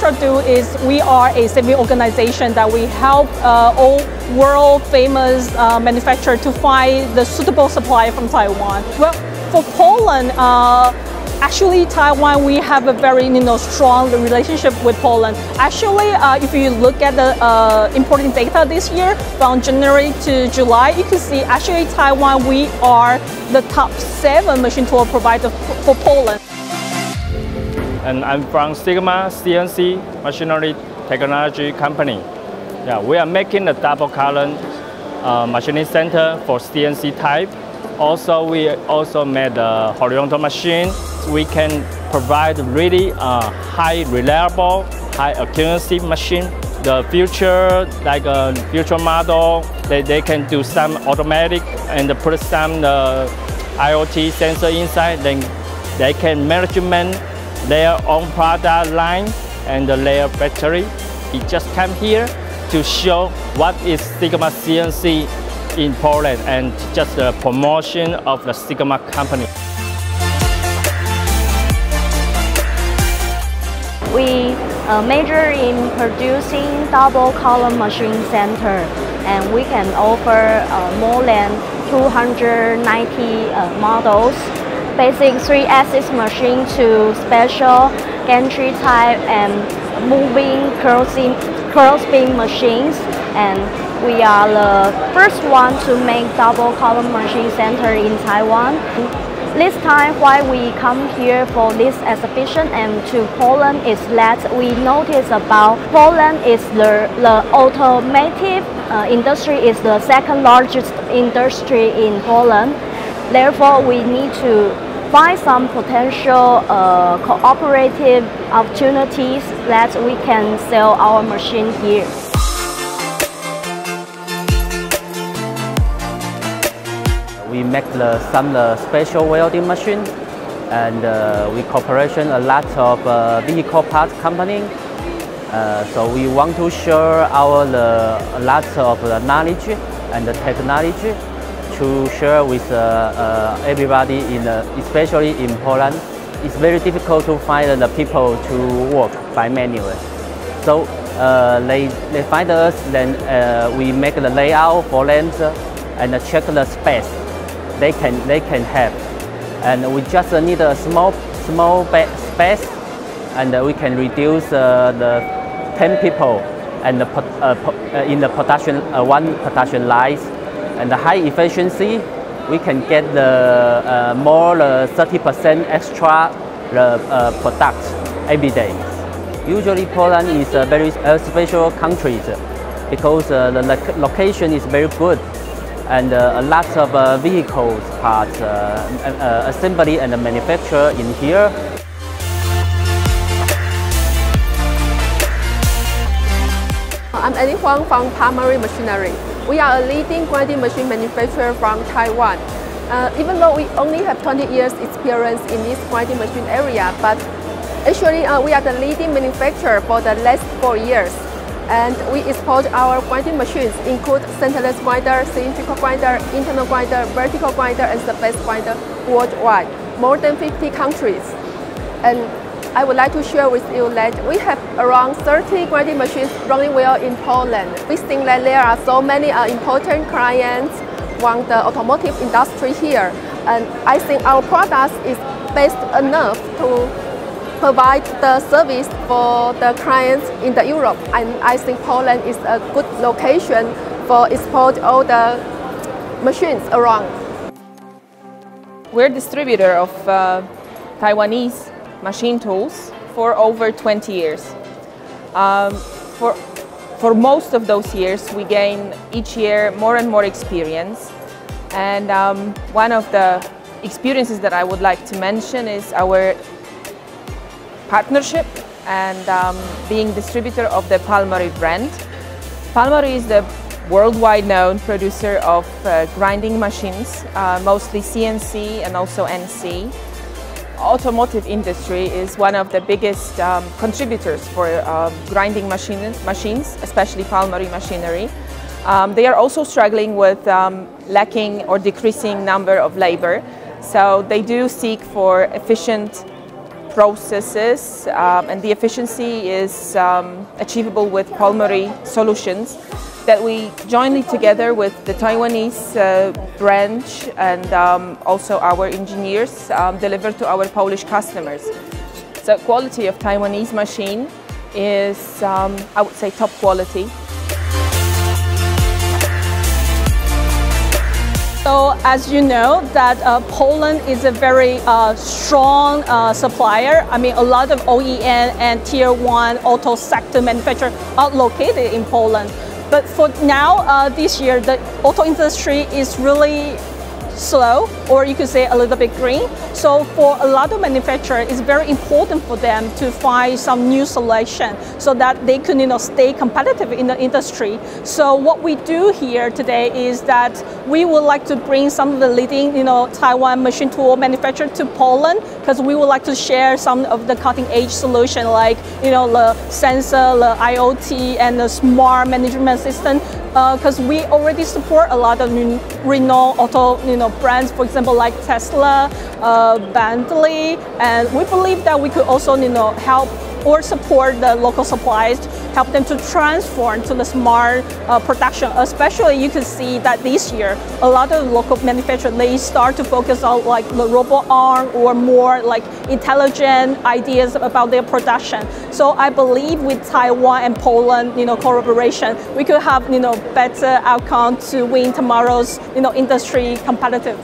Central do is we are a civic organization that we help all world famous manufacturers to find the suitable supplier from Taiwan. Well, for Poland, actually, Taiwan, we have a very strong relationship with Poland. Actually, if you look at the importing data this year, from January to July, you can see actually Taiwan, we are the top 7 machine tool provider for Poland. And I'm from Sigma CNC Machinery Technology Company. Yeah, we are making a double column machining center for CNC type. Also, we also made a horizontal machine. We can provide really high reliable, high accuracy machine. The future, like a future model, they can do some automatic and put some IoT sensor inside. Then they can management their own product line and their factory. We just come here to show what is Sigma CNC in Poland and just the promotion of the Sigma company. We major in producing double column machine center, and we can offer more than 290 models, basic 3-axis machine to special gantry type and moving cross-beam machines. And we are the first one to make double column machine center in Taiwan. This time why we come here for this exhibition and to Poland is that we notice about Poland is the automotive industry is the second largest industry in Poland. Therefore, we need to find some potential cooperative opportunities that we can sell our machine here. We make some special welding machine, and we cooperation a lot of vehicle parts company. So we want to share our a lot of knowledge and the technology to share with everybody, especially in Poland. It's very difficult to find the people to work by manual. So they find us, then we make the layout for them and check the space they can have. And we just need a small space, and we can reduce the 10 people and in the production one production lines. And the high efficiency, we can get the more 30% extra product every day. Usually Poland is a very special country because the location is very good, and a lot of vehicles parts assembly and manufacture in here. I'm Annie Huang from Primary Machinery. We are a leading grinding machine manufacturer from Taiwan. Even though we only have 20 years experience in this grinding machine area, but actually we are the leading manufacturer for the last 4 years. And we export our grinding machines include centerless grinder, cylindrical grinder, internal grinder, vertical grinder, and surface grinder worldwide, more than 50 countries. And I would like to share with you that we have around 30 grinding machines running well in Poland. We think that there are so many important clients from the automotive industry here, and I think our product is best enough to provide the service for the clients in the Europe, and I think Poland is a good location for export all the machines around. We're a distributor of Taiwanese machine tools for over 20 years. For most of those years, we gain each year more and more experience. And one of the experiences that I would like to mention is our partnership and being distributor of the Palmary brand. Palmary is the worldwide known producer of grinding machines, mostly CNC and also NC. Automotive industry is one of the biggest contributors for grinding machines, especially Palmary machinery. They are also struggling with lacking or decreasing number of labor, so they do seek for efficient processes, and the efficiency is achievable with Polmary solutions that we jointly together with the Taiwanese branch and also our engineers deliver to our Polish customers. The quality of Taiwanese machine is, I would say, top quality. So as you know that Poland is a very strong supplier. I mean, a lot of OEM and Tier 1 auto sector manufacturers are located in Poland. But for now, this year, the auto industry is really slow, or you could say a little bit green. So for a lot of manufacturers, it's very important for them to find some new solution so that they can, stay competitive in the industry. So what we do here today is that we would like to bring some of the leading, Taiwan machine tool manufacturers to Poland, because we would like to share some of the cutting-edge solution, like, the sensor, the IoT, and the smart management system. Because we already support a lot of renowned auto, brands, for example, like Tesla, Bentley, and we believe that we could also, help or support the local suppliers, help them to transform to the smart production. Especially, you can see that this year, a lot of local manufacturers, they start to focus on like the robot arm or more like intelligent ideas about their production. So I believe with Taiwan and Poland, collaboration, we could have, better outcome to win tomorrow's, industry competitive.